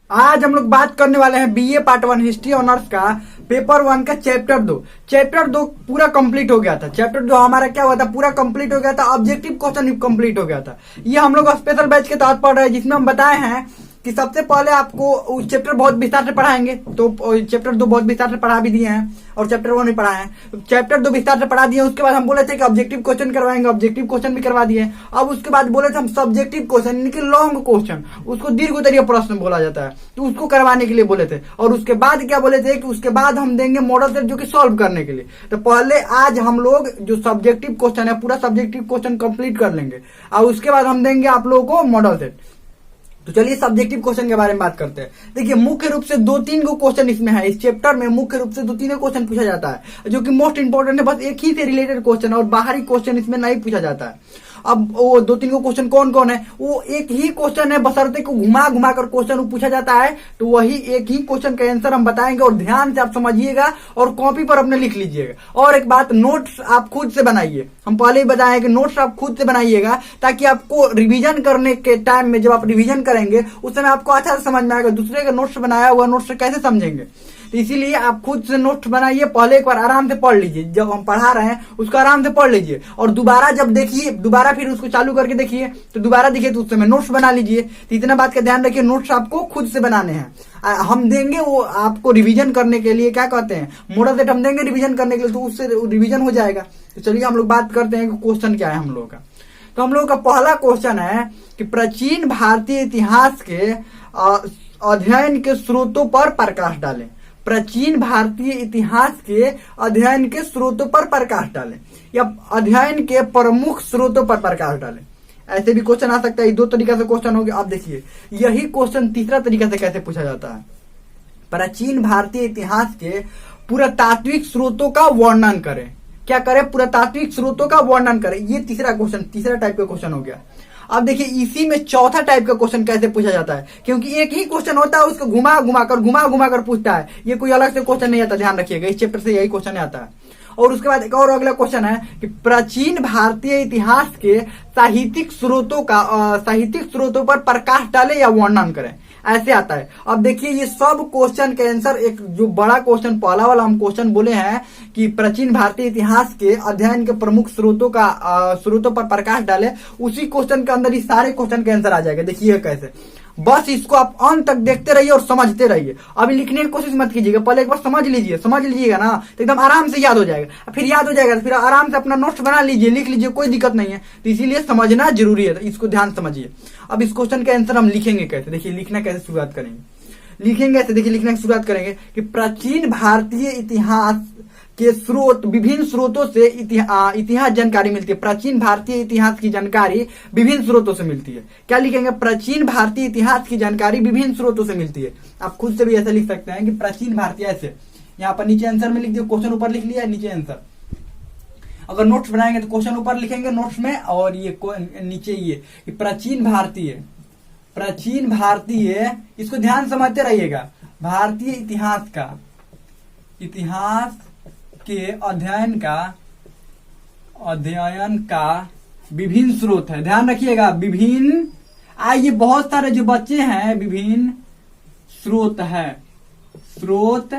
आज हम लोग बात करने वाले हैं बीए पार्ट 1 हिस्ट्री ऑनर्स का पेपर 1 का चैप्टर 2 पूरा कंप्लीट हो गया था। चैप्टर 2 हमारा क्या हुआ था, पूरा कंप्लीट हो गया था। ऑब्जेक्टिव क्वेश्चन कंप्लीट हो गया था। ये हम लोग स्पेशल बैच के तहत पढ़ रहे हैं, जिसमें हम बताए हैं कि सबसे पहले आपको चैप्टर बहुत विस्तार से पढ़ाएंगे। तो चैप्टर 2 बहुत विस्तार से पढ़ा भी दिए हैं और चैप्टर 1 भी पढ़ाए हैं। चैप्टर 2 विस्तार से पढ़ा दिए। उसके बाद हम बोले थे कि ऑब्जेक्टिव क्वेश्चन करवाएंगे, ऑब्जेक्टिव क्वेश्चन भी करवा दिए। अब उसके बाद बोले थे हम सब्जेक्टिव क्वेश्चन यानी कि लॉन्ग क्वेश्चन, उसको दीर्घोत्तरीय प्रश्न बोला जाता है, तो उसको करवाने के लिए बोले थे। और उसके बाद क्या बोले थे कि उसके बाद हम देंगे मॉडल सेट जो कि सॉल्व करने के लिए। तो पहले आज हम लोग जो सब्जेक्टिव क्वेश्चन है पूरा सब्जेक्टिव क्वेश्चन कंप्लीट कर लेंगे और उसके बाद हम देंगे आप लोगों को मॉडल सेट। तो चलिए सब्जेक्टिव क्वेश्चन के बारे में बात करते हैं। देखिए मुख्य रूप से 2-3 को क्वेश्चन इसमें है। इस चैप्टर में मुख्य रूप से 2-3 क्वेश्चन पूछा जाता है जो कि मोस्ट इंपोर्टेंट है। बस एक ही से रिलेटेड क्वेश्चन और बाहरी क्वेश्चन इसमें नहीं पूछा जाता है। अब वो 2-3 को क्वेश्चन कौन कौन है, वो एक ही क्वेश्चन है, बशर्ते को घुमा घुमा कर क्वेश्चन पूछा जाता है। तो वही एक ही क्वेश्चन का आंसर हम बताएंगे और ध्यान से आप समझिएगा और कॉपी पर अपने लिख लीजिएगा। और एक बात, नोट्स आप खुद से बनाइए। हम पहले ही बताए कि नोट्स आप खुद से बनाइएगा ताकि आपको रिवीजन करने के टाइम में जब आप रिवीजन करेंगे उस समय आपको अच्छा से समझ में आएगा। दूसरे का नोट्स बनाया हुआ नोट्स कैसे समझेंगे, तो इसीलिए आप खुद से नोट्स बनाइए। पहले एक बार आराम से पढ़ लीजिए, जब हम पढ़ा रहे हैं उसको आराम से पढ़ लीजिए और दोबारा जब देखिए, दोबारा फिर उसको चालू करके देखिए, तो दोबारा देखिए तो उस समय नोट्स बना लीजिए। तो इतना बात का ध्यान रखिए, नोट्स आपको खुद से बनाने हैं। हम देंगे वो आपको रिवीजन करने के लिए, क्या कहते हैं, मॉडल सेट हम देंगे रिवीजन करने के लिए, तो उससे रिवीजन हो जाएगा। तो चलिए हम लोग बात करते हैं कि क्वेश्चन क्या है हम लोगों का। तो हम लोगों का पहला क्वेश्चन है कि प्राचीन भारतीय इतिहास के अध्ययन के स्रोतों पर प्रकाश डालें। प्राचीन भारतीय इतिहास के अध्ययन के स्रोतों पर प्रकाश डालें या अध्ययन के प्रमुख स्रोतों पर प्रकाश डालें। ऐसे भी क्वेश्चन आ सकता है। 2 तरीका से क्वेश्चन हो गया। आप देखिए यही क्वेश्चन तीसरा तरीका से कैसे पूछा जाता है। प्राचीन भारतीय इतिहास के पुरातात्विक स्रोतों का वर्णन करें। क्या करें, पुरातात्विक स्रोतों का वर्णन करें। ये तीसरा क्वेश्चन, तीसरा टाइप का क्वेश्चन हो गया। अब देखिए इसी में चौथा टाइप का क्वेश्चन कैसे पूछा जाता है, क्योंकि एक ही क्वेश्चन होता है, उसको घुमा घुमा कर पूछता है। ये कोई अलग से क्वेश्चन नहीं आता, ध्यान रखिएगा। इस चैप्टर से यही क्वेश्चन आता है। और उसके बाद एक और अगला क्वेश्चन है कि प्राचीन भारतीय इतिहास के साहित्यिक स्रोतों पर प्रकाश डालें या वर्णन करें, ऐसे आता है। अब देखिए ये सब क्वेश्चन के आंसर, एक जो बड़ा क्वेश्चन पहला वाला हम क्वेश्चन बोले हैं कि प्राचीन भारतीय इतिहास के अध्ययन के प्रमुख स्रोतों पर प्रकाश डाले, उसी क्वेश्चन के अंदर ही सारे क्वेश्चन के आंसर आ जाएगा। देखिए कैसे, बस इसको आप अंत तक देखते रहिए और समझते रहिए। अभी लिखने की कोशिश मत कीजिएगा, पहले एक बार समझ लीजिएगा ना, तो एकदम आराम से याद हो जाएगा। फिर याद हो जाएगा तो फिर आराम से अपना नोट्स बना लीजिए, लिख लीजिए, कोई दिक्कत नहीं है। तो इसीलिए समझना जरूरी है, तो इसको ध्यान समझिए। अब इस क्वेश्चन के आंसर हम लिखेंगे कैसे, देखिए लिखना कैसे शुरुआत करेंगे, लिखेंगे ऐसे। देखिए लिखने की शुरुआत करेंगे कि प्राचीन भारतीय इतिहास के स्रोत, विभिन्न स्रोतों से इतिहास जानकारी मिलती है। प्राचीन भारतीय इतिहास की जानकारी विभिन्न स्रोतों से मिलती है। क्या लिखेंगे, प्राचीन भारतीय इतिहास की जानकारी विभिन्न स्रोतों से मिलती है। आप खुद से भी ऐसा लिख सकते हैं कि प्राचीन भारतीय, ऐसे यहाँ पर नीचे आंसर में लिख दिया, क्वेश्चन ऊपर लिख लिया, नीचे आंसर। अगर नोट्स बनाएंगे तो क्वेश्चन ऊपर लिखेंगे नोट्स में, और ये नीचे ये प्राचीन भारतीय, इसको ध्यान समझते रहिएगा। भारतीय इतिहास के अध्ययन का विभिन्न स्रोत है। ध्यान रखिएगा, विभिन्न, ये बहुत सारे जो बच्चे हैं, विभिन्न स्रोत है, स्रोत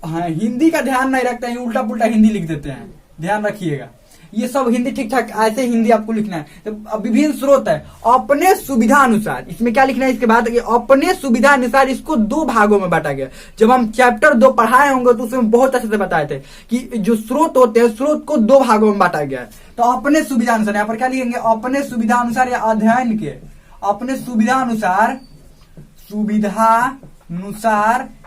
हाँ, हिंदी का ध्यान नहीं रखते हैं, उल्टा पुल्टा हिंदी लिख देते हैं। ध्यान रखिएगा, ये सब हिंदी ठीक ठाक ऐसे हिंदी आपको लिखना है। तो विभिन्न स्रोत है, अपने सुविधा अनुसार। इसमें क्या लिखना है इसके बाद, अपने सुविधा अनुसार इसको 2 भागों में बांटा गया। जब हम चैप्टर 2 पढ़ाए होंगे तो उसमें बहुत अच्छे से बताए थे कि जो स्रोत होते हैं, स्रोत को 2 भागों में बांटा गया है। तो अपने सुविधा अनुसार, यहाँ पर क्या लिखेंगे, अपने सुविधा अनुसार या अध्ययन के अपने सुविधा अनुसार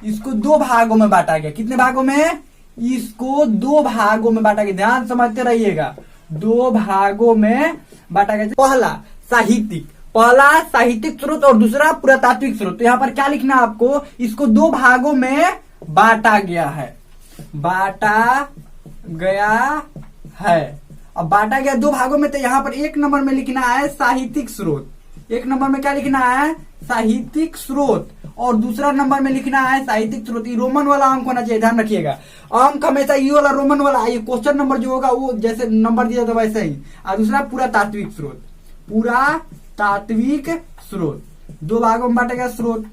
इसको 2 भागों में बांटा गया। कितने भागों में, इसको 2 भागों में बांटा गया। ध्यान समझते रहिएगा, 2 भागों में बांटा गया। पहला साहित्यिक स्रोत और दूसरा पुरातात्विक स्रोत। तो यहाँ पर क्या लिखना है आपको, इसको 2 भागों में बांटा गया है, अब बांटा गया 2 भागों में। तो यहाँ पर 1 नंबर में लिखना है साहित्यिक स्रोत। 1 नंबर में क्या लिखना है, साहित्यिक स्रोत, और दूसरा नंबर में लिखना है साहित्यिक स्रोत। रोमन वाला अंक होना चाहिए, ध्यान रखिएगा। अंक हमेशा ये वाला रोमन वाला, ये क्वेश्चन नंबर जो होगा वो जैसे नंबर दिया था वैसे ही। और दूसरा पुरातात्विक स्रोत, 2 भागों में बांटेगा स्रोत।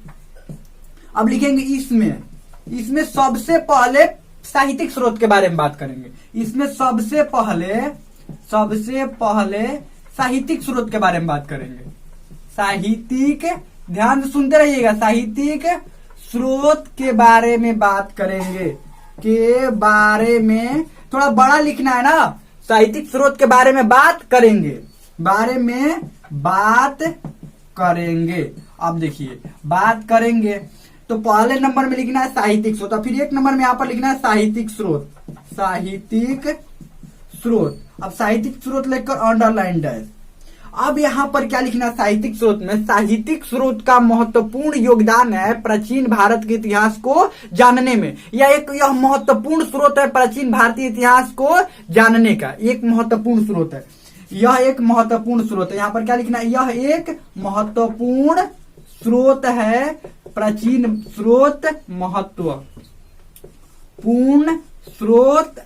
अब लिखेंगे इसमें सबसे पहले साहित्यिक स्रोत के बारे में बात करेंगे। इसमें सबसे पहले साहित्यिक स्रोत के बारे में बात करेंगे। साहित्यिक, ध्यान से सुनते रहिएगा, साहित्यिक स्रोत के बारे में बात करेंगे। के बारे में थोड़ा बड़ा लिखना है ना, साहित्यिक स्रोत के बारे में बात करेंगे, अब देखिए बात करेंगे तो पहले नंबर में लिखना है साहित्यिक स्रोत, फिर 1 नंबर में यहां पर लिखना है साहित्यिक स्रोत। अब साहित्यिक स्रोत लेकर अंडरलाइन डैश। अब यहाँ पर क्या लिखना है साहित्यिक स्रोत में? साहित्यिक स्रोत का महत्वपूर्ण योगदान है प्राचीन भारत के इतिहास को जानने में। यह महत्वपूर्ण स्रोत है प्राचीन भारतीय इतिहास को जानने का, एक महत्वपूर्ण स्रोत है। यह एक महत्वपूर्ण स्रोत है। यहाँ पर क्या लिखना है? यह एक महत्वपूर्ण स्रोत है, प्राचीन स्रोत, महत्वपूर्ण स्रोत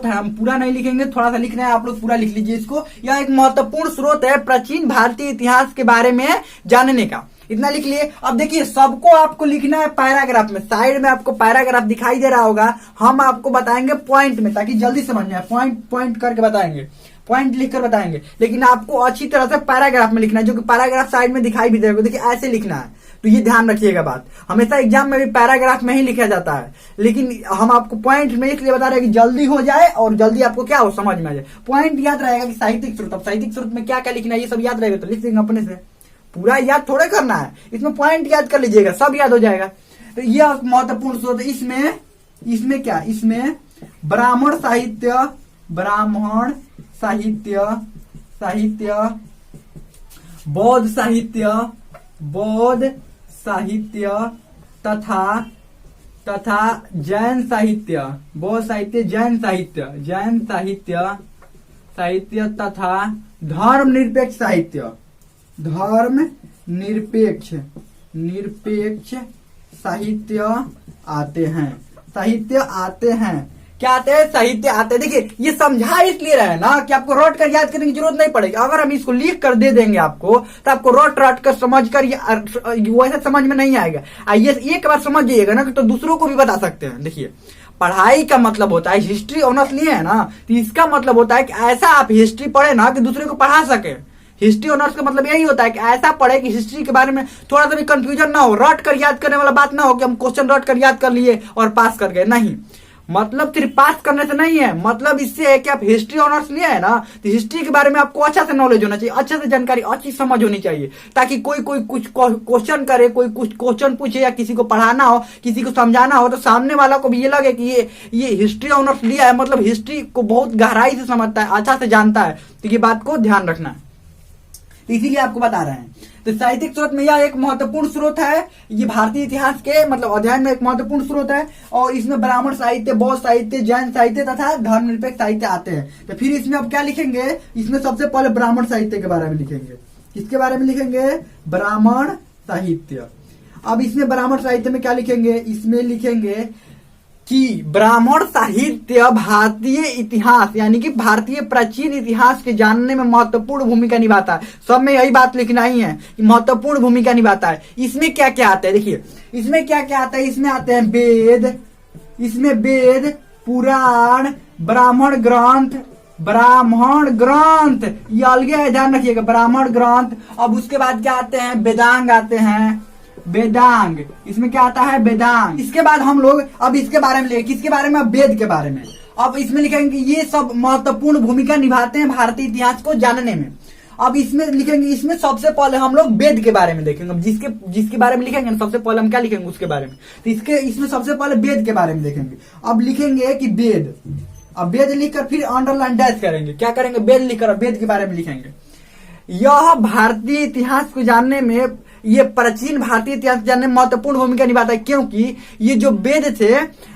है। हम पूरा नहीं लिखेंगे, थोड़ा सा लिखना है, आप लोग पूरा लिख लीजिए इसको। यह एक महत्वपूर्ण स्रोत है प्राचीन भारतीय इतिहास के बारे में जानने का, इतना लिख लिए। अब देखिए सबको आपको लिखना है पैराग्राफ में, साइड में आपको पैराग्राफ दिखाई दे रहा होगा, हम आपको बताएंगे पॉइंट में ताकि जल्दी समझ में आए, पॉइंट करके बताएंगे, पॉइंट लिखकर बताएंगे। लेकिन आपको अच्छी तरह से पैराग्राफ में लिखना है, जो कि पैराग्राफ साइड में दिखाई भी देगा, देखिए ऐसे लिखना है। तो ये ध्यान रखिएगा बात, हमेशा एग्जाम में भी पैराग्राफ में ही लिखा जाता है, लेकिन हम आपको पॉइंट में इसलिए बता रहे हैं कि जल्दी हो जाए और जल्दी आपको क्या हो समझ में आ जाए। पॉइंट याद रहेगा कि साहित्यिक स्रोत, अब साहित्यिक स्रोत में क्या क्या लिखना है ये सब याद रहेगा तो लिख देंगे अपने से, पूरा याद थोड़े करना है, इसमें पॉइंट याद कर लीजिएगा, सब याद हो जाएगा। तो यह महत्वपूर्ण स्रोत है। इसमें क्या, इसमें ब्राह्मण साहित्य, बौद्ध साहित्य तथा जैन साहित्य, बौद्ध साहित्य, जैन साहित्य तथा धर्मनिरपेक्ष साहित्य आते हैं। क्या आते हैं? साहित्य आते हैं। देखिए ये समझा इसलिए रहे ना कि आपको रट कर याद करने की जरूरत नहीं पड़ेगी। अगर हम इसको लिख कर दे देंगे आपको तो आपको रट कर समझ कर वैसे समझ में नहीं आएगा। ये एक बार समझ जाइएगा ना तो दूसरों को भी बता सकते हैं। देखिए पढ़ाई का मतलब होता है, हिस्ट्री ऑनर्स लिए है ना तो इसका मतलब होता है कि ऐसा आप हिस्ट्री पढ़े ना कि दूसरे को पढ़ा सके। हिस्ट्री ऑनर्स का मतलब यही होता है कि ऐसा पढ़े कि हिस्ट्री के बारे में थोड़ा सा भी कंफ्यूजन ना हो, रट कर याद करने वाला बात ना हो कि हम क्वेश्चन रट कर याद कर लिए और पास कर गए। नहीं, मतलब सिर्फ पास करने से नहीं है, मतलब इससे है कि आप हिस्ट्री ऑनर्स लिए है ना तो हिस्ट्री के बारे में आपको अच्छा से नॉलेज होना चाहिए, अच्छे से जानकारी, अच्छी समझ होनी चाहिए, ताकि कोई कुछ क्वेश्चन करे, कोई कुछ क्वेश्चन पूछे या किसी को पढ़ाना हो, किसी को समझाना हो तो सामने वाला को भी ये लगे कि ये हिस्ट्री ऑनर्स लिया है, मतलब हिस्ट्री को बहुत गहराई से समझता है, अच्छा से जानता है। तो ये बात को ध्यान रखना है, इसीलिए आपको बता रहे हैं। तो साहित्यिक स्रोत में यह एक महत्वपूर्ण स्रोत है, ये भारतीय इतिहास के मतलब अध्ययन में एक महत्वपूर्ण स्रोत है। और इसमें ब्राह्मण साहित्य, बौद्ध साहित्य, जैन साहित्य तथा धर्मनिरपेक्ष साहित्य आते हैं। तो फिर इसमें अब क्या लिखेंगे? इसमें सबसे पहले ब्राह्मण साहित्य के बारे में लिखेंगे। किसके बारे में लिखेंगे? ब्राह्मण साहित्य। अब इसमें ब्राह्मण साहित्य में क्या लिखेंगे? इसमें लिखेंगे कि ब्राह्मण साहित्य भारतीय इतिहास यानी कि भारतीय प्राचीन इतिहास के जानने में महत्वपूर्ण भूमिका निभाता है। सब में यही बात लिखना ही है कि महत्वपूर्ण भूमिका निभाता है। इसमें क्या क्या आता है? देखिए इसमें क्या क्या आता है। इसमें आते हैं वेद, इसमें वेद, पुराण, ब्राह्मण ग्रंथ, ये अलग है, ध्यान रखिएगा, ब्राह्मण ग्रंथ। अब उसके बाद क्या आते हैं? वेदांग आते हैं, वेदांग। इसमें क्या आता है? वेदांग। इसके बाद हम लोग अब इसके बारे में लिखेंगे, किसके बारे में? वेद के बारे में। अब इसमें लिखेंगे ये सब महत्वपूर्ण भूमिका निभाते हैं भारतीय इतिहास को जानने में। अब इसमें लिखेंगे, इसमें सबसे पहले हम लोग वेद के बारे में देखेंगे। जिसके बारे में लिखेंगे सबसे पहले हम क्या लिखेंगे उसके बारे में, तो इसमें सबसे पहले वेद के बारे में देखेंगे। अब लिखेंगे कि वेद, अब वेद लिखकर फिर अंडरलाइन डैश करेंगे। क्या करेंगे? वेद लिखकर वेद के बारे में लिखेंगे। यह भारतीय इतिहास को जानने में, ये प्राचीन भारतीय इतिहास जानने में महत्वपूर्ण भूमिका निभाता है, क्योंकि ये जो वेद थे,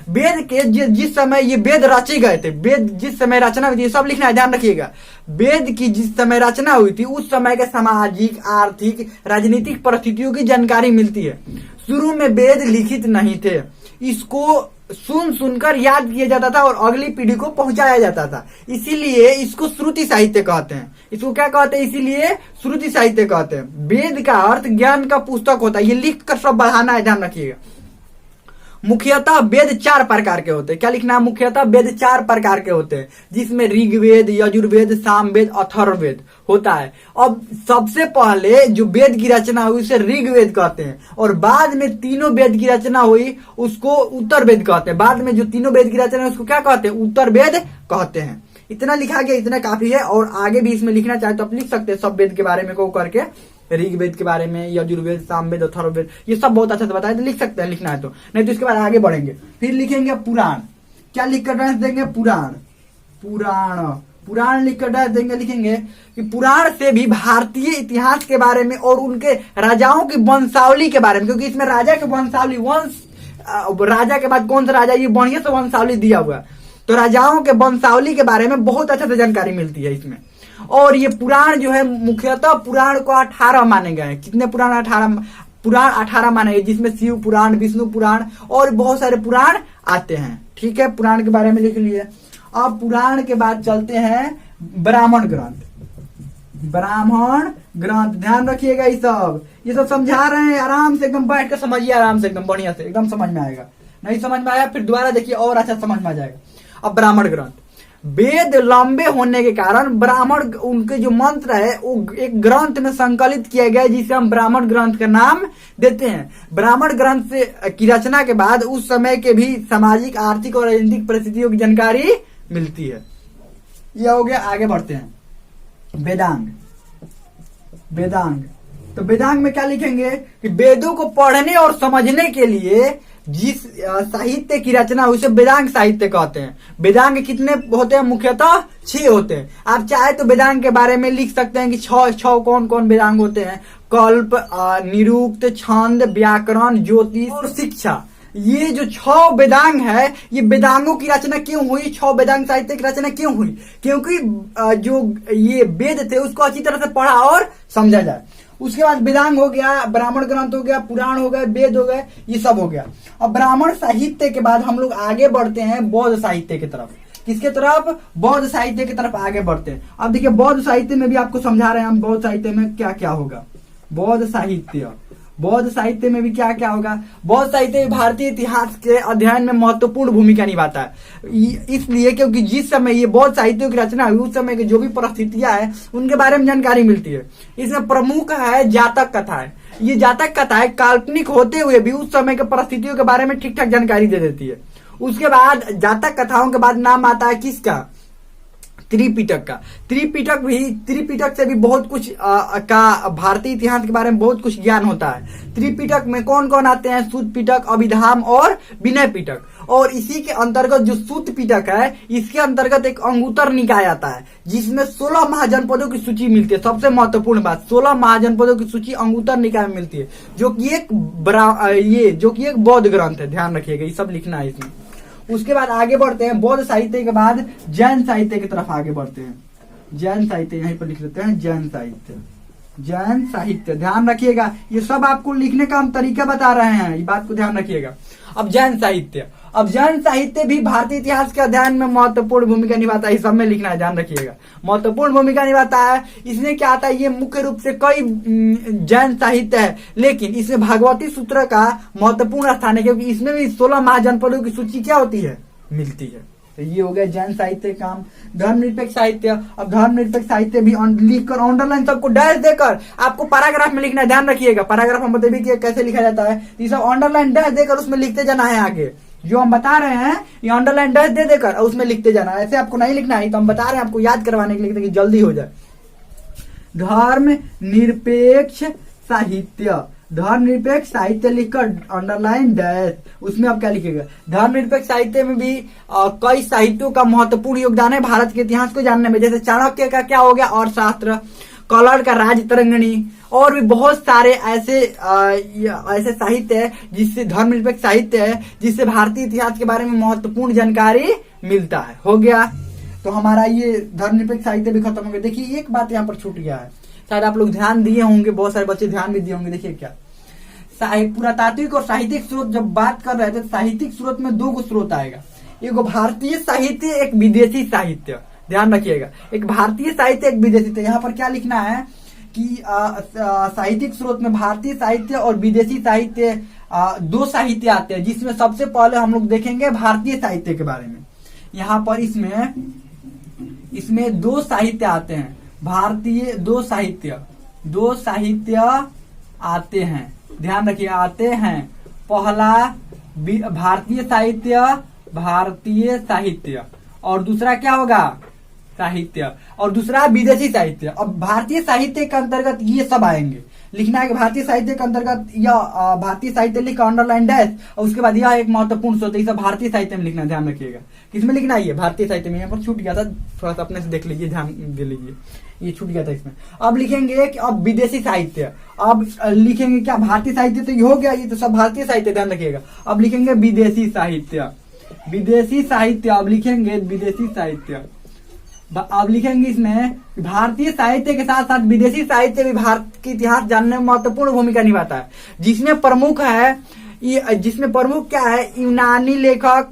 वेद के जिस समय ये वेद रचे गए थे, वेद जिस समय रचना हुई थी, सब लिखना है, ध्यान रखिएगा। वेद की जिस समय रचना हुई थी उस समय के सामाजिक, आर्थिक, राजनीतिक परिस्थितियों की जानकारी मिलती है। शुरू में वेद लिखित नहीं थे, इसको सुन सुनकर याद किया जाता था और अगली पीढ़ी को पहुंचाया जाता था। इसीलिए इसको श्रुति साहित्य कहते हैं। इसको क्या कहते हैं? इसीलिए श्रुति साहित्य कहते हैं। वेद का अर्थ ज्ञान का पुस्तक होता है। ये लिख कर सब बढ़ाना है, ध्यान रखिएगा। मुख्यतः वेद 4 प्रकार के होते हैं। क्या लिखना है? मुख्यतः वेद 4 प्रकार के होते हैं, जिसमें ऋग्वेद, यजुर्वेद, सामवेद, अथर्ववेद होता है। अब सबसे पहले जो वेद की रचना हुई उसे ऋग्वेद कहते हैं, और बाद में तीनों वेद की रचना हुई उसको उत्तर वेद कहते हैं। बाद में जो तीनों वेद की रचना है उसको क्या कहते हैं? उत्तर वेद कहते हैं। इतना लिखा गया, इतना काफी है। और आगे भी इसमें लिखना चाहे तो आप लिख सकते हैं सब वेद के बारे में को करके, ऋग्वेद के बारे में, यजुर्वेद, सामवेद, अथर्ववेद, ये सब बहुत अच्छा से बताया, तो लिख सकते हैं, लिखना है तो। नहीं तो इसके बाद आगे बढ़ेंगे, फिर लिखेंगे पुराण। क्या लिख कर देंगे? पुराण। पुराण पुराण लिख कर देंगे, लिखेंगे कि पुराण से भी भारतीय इतिहास के बारे में और उनके राजाओं की वंशावली के बारे में, क्योंकि इसमें राजा की वंशावली, राजा के बाद कौन सा राजा, ये बढ़िया से वंशावली दिया हुआ है, तो राजाओं के वंशावली के बारे में बहुत अच्छे से जानकारी मिलती है इसमें। और ये पुराण जो है, मुख्यतः पुराण को 18 माने गए हैं। कितने पुराण? 18 माने गए, जिसमें शिव पुराण, विष्णु पुराण और बहुत सारे पुराण आते हैं। ठीक है, पुराण के बारे में लिख लिए। अब पुराण के बाद चलते हैं ब्राह्मण ग्रंथ। ब्राह्मण ग्रंथ, ध्यान रखिएगा। ये सब समझा रहे हैं, आराम से एकदम बैठ कर समझिए, आराम से एकदम बढ़िया से, एकदम समझ में आएगा। नहीं समझ में आया फिर दोबारा देखिए और अच्छा समझ में आ जाएगा। अब ब्राह्मण ग्रंथ, वेद लंबे होने के कारण ब्राह्मण, उनके जो मंत्र है वो एक ग्रंथ में संकलित किया गया है, जिसे हम ब्राह्मण ग्रंथ का नाम देते हैं। ब्राह्मण ग्रंथ से की रचना के बाद उस समय के भी सामाजिक, आर्थिक और राजनीतिक परिस्थितियों की जानकारी मिलती है। यह हो गया। आगे बढ़ते हैं, वेदांग। वेदांग, तो वेदांग में क्या लिखेंगे कि वेदों को पढ़ने और समझने के लिए जिस साहित्य की रचना उसे वेदांग साहित्य कहते हैं। वेदांग कितने होते हैं? मुख्यतः 6 होते हैं। आप चाहे तो वेदांग के बारे में लिख सकते हैं कि 6 कौन कौन वेदांग होते हैं। कल्प, निरुक्त, छंद, व्याकरण, ज्योतिष और शिक्षा। ये जो 6 वेदांग है, ये वेदांगों की रचना क्यों हुई? 6 वेदांग साहित्य की रचना क्यों हुई? क्योंकि जो ये वेद थे उसको अच्छी तरह से पढ़ा और समझा जाए। उसके बाद वेदांग हो गया, ब्राह्मण ग्रंथ हो गया, पुराण हो गए, वेद हो गए, ये सब हो गया। अब ब्राह्मण साहित्य के बाद हम लोग आगे बढ़ते हैं बौद्ध साहित्य की तरफ। किसके तरफ? बौद्ध साहित्य की तरफ आगे बढ़ते हैं। अब देखिए, बौद्ध साहित्य में भी आपको समझा रहे हैं हम, बौद्ध साहित्य में क्या क्या होगा। बौद्ध साहित्य में भी क्या क्या होगा। बौद्ध साहित्य भारतीय इतिहास के अध्ययन में महत्वपूर्ण भूमिका निभाता है। इसलिए क्योंकि जिस समय ये बौद्ध साहित्यों की रचना हुई उस समय की जो भी परिस्थितियां है उनके बारे में जानकारी मिलती है। इसमें प्रमुख है जातक कथाएं। ये जातक कथाएं काल्पनिक होते हुए भी उस समय के परिस्थितियों के बारे में ठीक ठाक जानकारी दे देती है। उसके बाद जातक कथाओं के बाद नाम आता है किसका? त्रिपिटक का। त्रिपिटक से भी बहुत कुछ का भारतीय इतिहास के बारे में बहुत कुछ ज्ञान होता है। त्रिपिटक में कौन कौन आते हैं? सूत पिटक, अभिधाम और विनय पिटक। और इसी के अंतर्गत जो सूत पिटक है, इसके अंतर्गत एक अंगुत्तर निकाय आता है, जिसमें 16 महाजनपदों की सूची मिलती है। सबसे महत्वपूर्ण बात, 16 महाजनपदों की सूची अंगुत्तर निकाय में मिलती है, जो कि एक बौद्ध ग्रंथ है। ध्यान रखिएगा, ये सब लिखना है इसमें। उसके बाद आगे बढ़ते हैं, बौद्ध साहित्य के बाद जैन साहित्य की तरफ आगे बढ़ते हैं। जैन साहित्य यहीं पर लिख लेते हैं, जैन साहित्य। ध्यान रखिएगा, ये सब आपको लिखने का हम तरीका बता रहे हैं, ये बात को ध्यान रखिएगा। अब जैन साहित्य भी भारतीय इतिहास के अध्ययन में महत्वपूर्ण भूमिका निभाता है। इस सब में लिखना है, ध्यान रखिएगा, महत्वपूर्ण भूमिका निभाता है। इसमें क्या आता है? ये मुख्य रूप से कई जैन साहित्य है, लेकिन इसमें भागवती सूत्र का महत्वपूर्ण स्थान है, क्योंकि इसमें भी 16 महाजनपदों की सूची क्या होती है? मिलती है। तो ये हो गया जैन साहित्य काम। धर्मनिरपेक्ष साहित्य। अब धर्मनिरपेक्ष साहित्य भी लिखकर अंडरलाइन सबको डैश देकर आपको पैराग्राफ में लिखना है। ध्यान रखिएगा, पैराग्राफ हम बताइए कि कैसे लिखा जाता है। ये सब अंडरलाइन डैश देकर उसमें लिखते जाना है। आगे जो हम बता रहे हैं ये अंडरलाइन डैश दे देकर उसमें लिखते जाना है। ऐसे आपको नहीं लिखना है, तो हम बता रहे हैं आपको याद करवाने के लिए ताकि जल्दी हो जाए। धर्मनिरपेक्ष साहित्य लिखकर अंडरलाइन डैश, उसमें आप क्या लिखेगा? धर्मनिरपेक्ष साहित्य में भी कई साहित्यों का महत्वपूर्ण योगदान है भारत के इतिहास को जानने में। जैसे चाणक्य का क्या हो गया? अर्थशास्त्र, कलर का राजतरंगिणी, और भी बहुत सारे ऐसे साहित्य है जिससे धर्मनिरपेक्ष साहित्य है, जिससे भारतीय इतिहास के बारे में महत्वपूर्ण जानकारी मिलता है। हो गया, तो हमारा ये धर्मनिरपेक्ष साहित्य भी खत्म हो गया। देखिए, एक बात यहाँ पर छूट गया है, शायद आप लोग ध्यान दिए होंगे, बहुत सारे बच्चे ध्यान भी दिए होंगे। देखिए क्या, पुरातात्विक और साहित्यिक स्रोत जब बात कर रहे थे, साहित्यिक स्रोत में दो स्रोत आएगा, एक भारतीय साहित्य, एक विदेशी साहित्य। ध्यान रखिएगा, एक भारतीय साहित्य, एक विदेशी। तो यहाँ पर क्या लिखना है कि साहित्यिक स्रोत में भारतीय साहित्य और विदेशी साहित्य दो साहित्य आते हैं, जिसमें सबसे पहले हम लोग देखेंगे भारतीय साहित्य के बारे में। यहाँ पर इसमें दो साहित्य आते हैं, भारतीय दो साहित्य आते हैं। ध्यान रखिए, आते हैं। पहला भारतीय साहित्य और दूसरा क्या होगा, साहित्य, और दूसरा विदेशी साहित्य। अब भारतीय साहित्य के अंतर्गत ये सब आएंगे। लिखना है कि भारतीय साहित्य के अंतर्गत या भारतीय साहित्य लिख अंडरलाइन डैश, और उसके बाद यह एक महत्वपूर्ण स्रोत है, सब भारतीय साहित्य में लिखना, ध्यान रखिएगा। किसमें लिखना है, ये भारतीय साहित्य में। यहाँ पर छूट गया था, थोड़ा सा अपने से देख लीजिए, ध्यान दे लीजिए, ये छूट गया था इसमें। अब लिखेंगे कि अब विदेशी साहित्य, अब लिखेंगे क्या, भारतीय साहित्य तो ये हो गया, ये तो सब भारतीय साहित्य, ध्यान रखिएगा। अब लिखेंगे विदेशी साहित्य। अब लिखेंगे विदेशी साहित्य। अब लिखेंगे इसमें भारतीय साहित्य के साथ साथ विदेशी साहित्य भी भारत के इतिहास जानने में महत्वपूर्ण भूमिका निभाता है, जिसमें प्रमुख क्या है, यूनानी लेखक,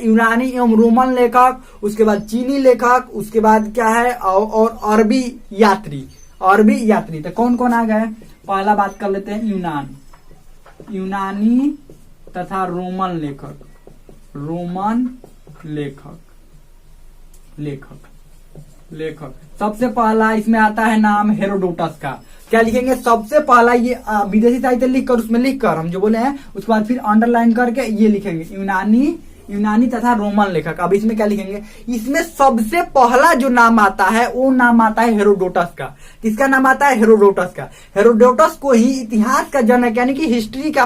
यूनानी एवं रोमन लेखक, उसके बाद चीनी लेखक, उसके बाद क्या है, और अरबी यात्री। तो कौन कौन आ गए, पहला बात कर लेते हैं यूनानी तथा रोमन लेखक। सबसे पहला इसमें आता है नाम हेरोडोटस का। क्या लिखेंगे, सबसे पहला ये विदेशी साहित्य लिखकर, उसमें लिखकर हम जो बोले हैं, उसके बाद फिर अंडरलाइन करके ये लिखेंगे यूनानी तथा रोमन लेखक। अब इसमें क्या लिखेंगे, इसमें सबसे पहला जो नाम आता है वो नाम आता है हेरोडोटस का। किसका नाम आता है, हेरोडोटस का। हेरोडोटस को ही इतिहास का जनक यानी कि हिस्ट्री का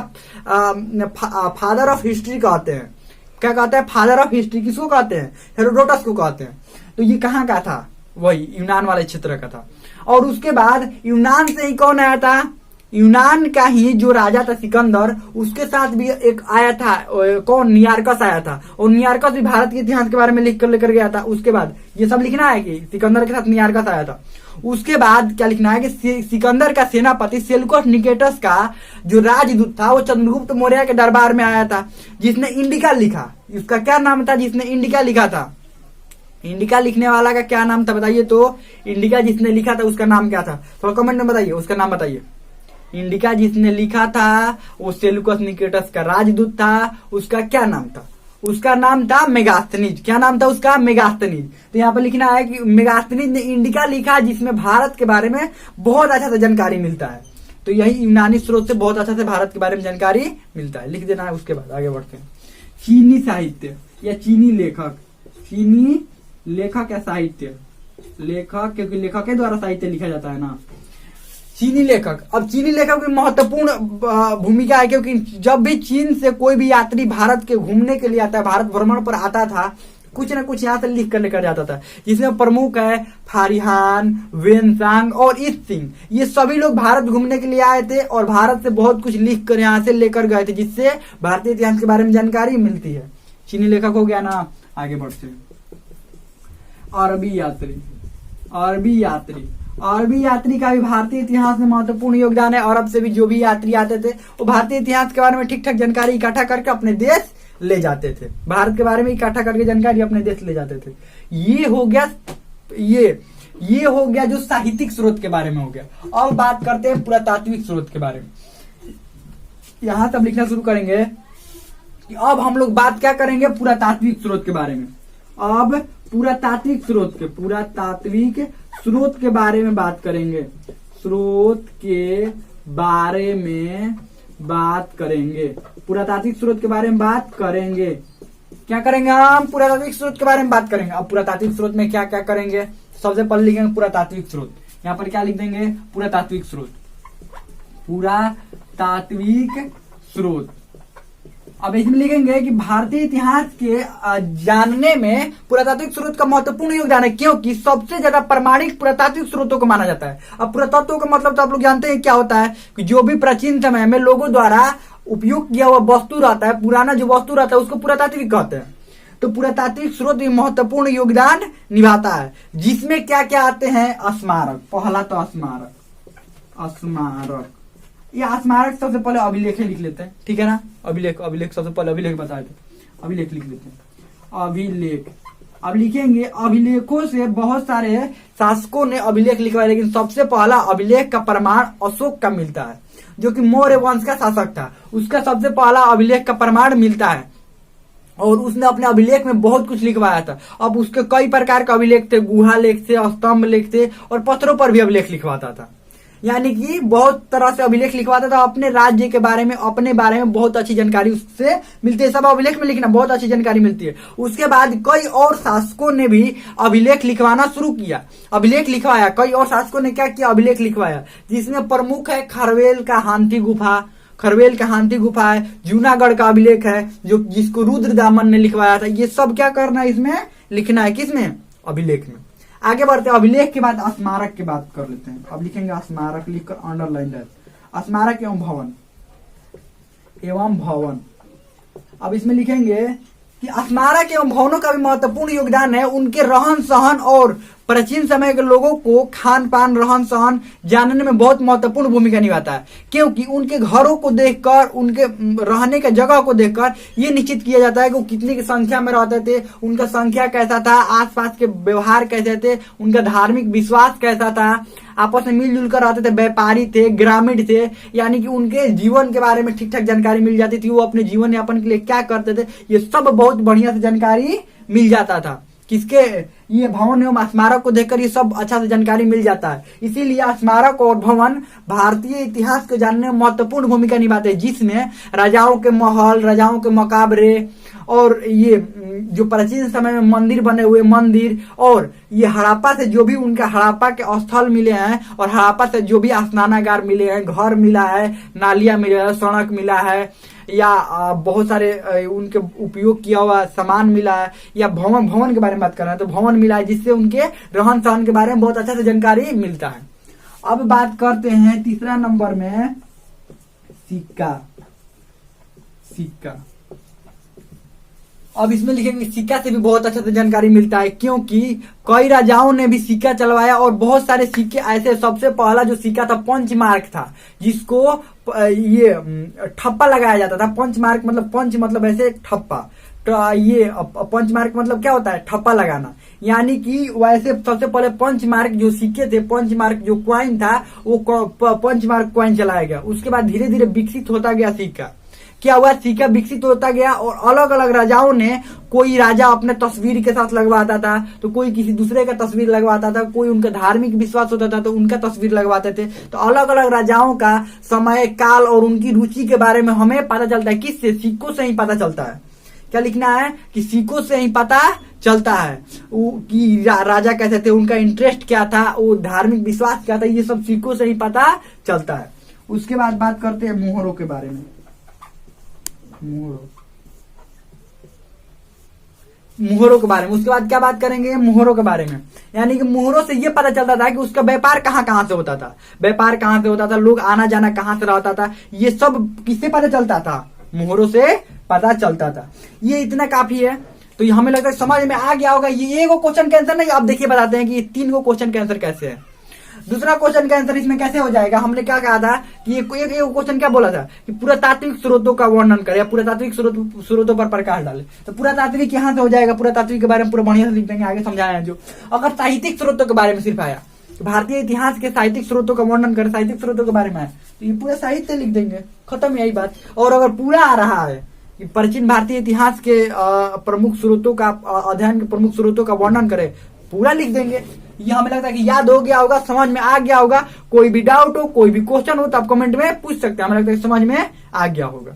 फादर ऑफ हिस्ट्री कहते हैं। क्या कहते हैं, फादर ऑफ हिस्ट्री किसको कहते हैं, हेरोडोटस को कहते हैं। तो ये कहाँ का था, वही यूनान वाले क्षेत्र का था। और उसके बाद यूनान से ही कौन आया था, यूनान का ही जो राजा था सिकंदर, उसके साथ भी एक आया था, कौन, नियारकस आया था। और नियारकस भी भारत के इतिहास के बारे में लिख कर लेकर गया था। उसके बाद ये सब लिखना है कि सिकंदर के साथ नियारकस आया था। उसके बाद क्या लिखना है कि सिकंदर का सेनापति सेल्यूकस निकेटस का जो राजदूत था, वो चंद्रगुप्त मौर्य के दरबार में आया था, जिसने इंडिका लिखा। उसका क्या नाम था, जिसने इंडिका लिखा था, इंडिका लिखने वाला का क्या नाम था बताइए। तो इंडिका जिसने लिखा था उसका नाम क्या था, थोड़ा कमेंट में बताइए, उसका नाम बताइए। इंडिका जिसने लिखा था वो सेल्यूकस निकेटस का राजदूत था। उसका क्या नाम था, उसका नाम था मेगास्थनीज। क्या नाम था उसका, मेगास्थनीज। तो यहाँ पर लिखना है कि मेगास्थनीज ने इंडिका लिखा, जिसमें भारत के बारे में बहुत अच्छा से जानकारी मिलता है। तो यही यूनानी स्रोत से बहुत अच्छा से भारत के बारे में जानकारी मिलता है, लिख देना है। उसके बाद आगे बढ़ते हैं, चीनी साहित्य या चीनी लेखक या साहित्य लेखक, क्योंकि लेखक के द्वारा साहित्य लिखा जाता है ना, चीनी लेखक। अब चीनी लेखक की महत्वपूर्ण भूमिका है, क्योंकि जब भी चीन से कोई भी यात्री भारत के घूमने के लिए आता है, भारत भ्रमण पर आता था, कुछ न कुछ यहाँ से लिख कर लेकर जाता था, जिसमें प्रमुख है फारिहान, वेनसांग और ईस्ट सिंह। ये सभी लोग भारत घूमने के लिए आए थे और भारत से बहुत कुछ लिख कर यहाँ से लेकर गए थे, जिससे भारतीय इतिहास के बारे में जानकारी मिलती है। चीनी लेखक हो गया ना, आगे बढ़ते हैं। अरबी यात्री का भी भारतीय इतिहास में महत्वपूर्ण योगदान है। अरब से भी जो भी यात्री आते थे, वो भारतीय इतिहास के बारे में ठीक ठाक जानकारी इकट्ठा करके अपने देश ले जाते थे। भारत के बारे में इकट्ठा करके जानकारी अपने देश ले जाते थे। ये हो गया जो साहित्यिक स्रोत के बारे में हो गया। अब बात करते हैं पुरातात्विक स्रोत के बारे में। यहां तब लिखना शुरू करेंगे कि अब हम लोग बात क्या करेंगे, पुरातात्विक स्रोत के बारे में। अब पुरातात्विक स्रोत के बारे में बात करेंगे। पुरातात्विक स्रोत के बारे में बात करेंगे। क्या करेंगे हम, पुरातात्विक स्रोत के बारे में बात करेंगे। अब पुरातात्विक स्रोत में क्या क्या करेंगे, सबसे पहले लिखेंगे पुरातात्विक स्रोत। यहाँ पर क्या लिख देंगे, पुरातात्विक स्रोत। अब इसमें लिखेंगे कि भारतीय इतिहास के जानने में पुरातात्विक स्रोत का महत्वपूर्ण योगदान है, क्योंकि सबसे ज्यादा प्रमाणिक पुरातात्विक स्रोतों को माना जाता है। अब पुरातत्व का मतलब तो आप लोग जानते हैं क्या होता है, कि जो भी प्राचीन समय में लोगों द्वारा उपयोग किया हुआ वस्तु रहता है, पुराना जो वस्तु रहता है, उसको पुरातात्विक कहते हैं। तो पुरातात्विक स्रोत भी महत्वपूर्ण योगदान निभाता है, जिसमें क्या क्या आते हैं, स्मारक। पहला तो स्मारक। ये स्मारक सबसे पहले अभिलेख लिख लेते हैं, ठीक है ना। अभिलेख अभिलेख सबसे पहले अभिलेख बताए थे, अभिलेख लिख लेते हैं। अभिलेख, अब लिखेंगे अभिलेखों से बहुत सारे शासकों ने अभिलेख लिखवाए, लेकिन सबसे पहला अभिलेख का प्रमाण अशोक का मिलता है, जो कि मौर्य वंश का शासक था। उसका सबसे पहला अभिलेख का प्रमाण मिलता है और उसने अपने अभिलेख में बहुत कुछ लिखवाया था। अब उसके कई प्रकार के अभिलेख थे, गुहा लेख थे, स्तंभ लेख थे और पत्थरों पर भी अभिलेख लिखवाता था। यानी कि बहुत तरह से अभिलेख लिखवाता था अपने राज्य के बारे में, अपने बारे में बहुत अच्छी जानकारी उससे मिलती है। सब अभिलेख में लिखना बहुत अच्छी जानकारी मिलती है। उसके बाद कई और शासकों ने भी अभिलेख लिखवाना शुरू किया, अभिलेख लिखवाया। कई और शासकों ने क्या किया, अभिलेख लिखवाया, जिसमें प्रमुख है खरवेल का हाथी गुफा, खरवेल का हाथी गुफा है, जूनागढ़ का अभिलेख है जो जिसको रुद्रदामन ने लिखवाया था। ये सब क्या करना है, इसमें लिखना है, किसमें, अभिलेख में। आगे बढ़ते हैं, अभिलेख के बाद स्मारक की बात कर लेते हैं। अब लिखेंगे स्मारक, लिखकर अंडरलाइन है, स्मारक एवं भवन, एवं भवन। अब इसमें लिखेंगे कि स्मारक एवं भवनों का भी महत्वपूर्ण योगदान है। उनके रहन सहन और प्राचीन समय के लोगों को खान पान, रहन सहन जानने में बहुत महत्वपूर्ण भूमिका निभाता है, क्योंकि उनके घरों को देखकर, उनके रहने के जगह को देखकर ये निश्चित किया जाता है कि वो कितनी की संख्या में रहते थे, उनका संख्या कैसा था, आसपास के व्यवहार कैसे थे, उनका धार्मिक विश्वास कैसा था, आपस में मिलजुल कर रहते थे, व्यापारी थे, ग्रामीण थे। यानी कि उनके जीवन के बारे में ठीक ठाक जानकारी मिल जाती थी, वो अपने जीवन यापन के लिए क्या करते थे, ये सब बहुत बढ़िया से जानकारी मिल जाता था। किसके, ये भवन एवं स्मारक को देखकर ये सब अच्छा से जानकारी मिल जाता है। इसीलिए स्मारक और भवन भारतीय इतिहास को जानने में महत्वपूर्ण भूमिका निभाते हैं, जिसमें राजाओं के महल, राजाओं के मकाबरे और ये जो प्राचीन समय में मंदिर बने हुए मंदिर, और ये हड़प्पा से जो भी उनका हड़प्पा के स्थल मिले हैं और हड़प्पा से जो भी स्नानागार मिले हैं, घर मिला है, नालियां मिला है, सड़क मिला है, या बहुत सारे उनके उपयोग किया हुआ सामान मिला है, या भवन के बारे में बात कर रहे हैं तो भवन मिला है, जिससे उनके रहन सहन के बारे में बहुत अच्छा से जानकारी मिलता है। अब बात करते हैं तीसरा नंबर में सिक्का, सिक्का। अब इसमें लिखेंगे सिक्का से भी बहुत अच्छा से जानकारी मिलता है, क्योंकि कई राजाओं ने भी सिक्का चलवाया और बहुत सारे सिक्के ऐसे। सबसे पहला जो सिक्का था पंचमार्क था, जिसको ये ठप्पा लगाया जाता था। पंचमार्क मतलब, पंच मतलब ऐसे ठप्पा, तो ये पंचमार्क मतलब क्या होता है, ठप्पा लगाना। यानी कि वैसे सबसे पहले पंचमार्क जो सिक्के थे, पंचमार्क जो क्वाइन था, वो पंचमार्क क्वाइन चलाया गया। उसके बाद धीरे धीरे विकसित होता गया सिक्का। क्या हुआ, सिक्का विकसित होता गया और अलग अलग राजाओं ने, कोई राजा अपने तस्वीर के साथ लगवाता था, तो कोई किसी दूसरे का तस्वीर लगवाता था, कोई उनका धार्मिक विश्वास होता था तो उनका तस्वीर लगवाते थे। तो अलग अलग राजाओं का समय काल और उनकी रुचि के बारे में हमें पता चलता है, किससे, सिक्कों से ही पता चलता है। क्या लिखना है कि सिक्कों से ही पता चलता है कि राजा कैसे थे, उनका इंटरेस्ट क्या था, वो धार्मिक विश्वास क्या था, ये सब सिक्कों से ही पता चलता है। उसके बाद बात करते हैं मोहरों के बारे में। मोहरों के बारे में, उसके बाद क्या बात करेंगे, मोहरों के बारे में। यानी कि मोहरों से ये पता चलता था कि उसका व्यापार कहाँ कहाँ से होता था, व्यापार कहाँ से होता था, लोग आना जाना कहाँ से रहता था, ये सब किससे पता चलता था, मोहरों से पता चलता था। ये इतना काफी है। तो ये हमें लगता है समझ में आ गया होगा। ये एक क्वेश्चन का आंसर नहीं, आप देखिए बताते हैं कि ये 3 क्वेश्चन के आंसर कैसे है। दूसरा क्वेश्चन का आंसर इसमें कैसे हो जाएगा, हमने क्या कहा था कि एक क्वेश्चन क्या बोला था कि पुरातात्विक स्रोतों का वर्णन करे या पुरातात्विक स्रोतों पर प्रकाश डाले। तो पुरातात्विक यहाँ से हो जाएगा, पुरातात्विक के बारे में पूरा बढ़िया से लिख देंगे, आगे समझाया है। जो अगर साहित्यिक स्रोतों के बारे में सिर्फ आया, भारतीय इतिहास के साहित्यिक स्रोतों का वर्णन करे, साहित्यिक स्रोतों के बारे में आया, तो ये पूरा साहित्य लिख देंगे, खत्म, यही बात। और अगर पूरा आ रहा है कि प्राचीन भारतीय इतिहास के प्रमुख स्रोतों का अध्ययन के प्रमुख स्रोतों का वर्णन करे, पूरा लिख देंगे। ये हमें लगता है कि याद हो गया होगा, समझ में आ गया होगा। कोई भी डाउट हो, कोई भी क्वेश्चन हो तो आप कमेंट में पूछ सकते हैं, हमें लगता है समझ में आ गया होगा।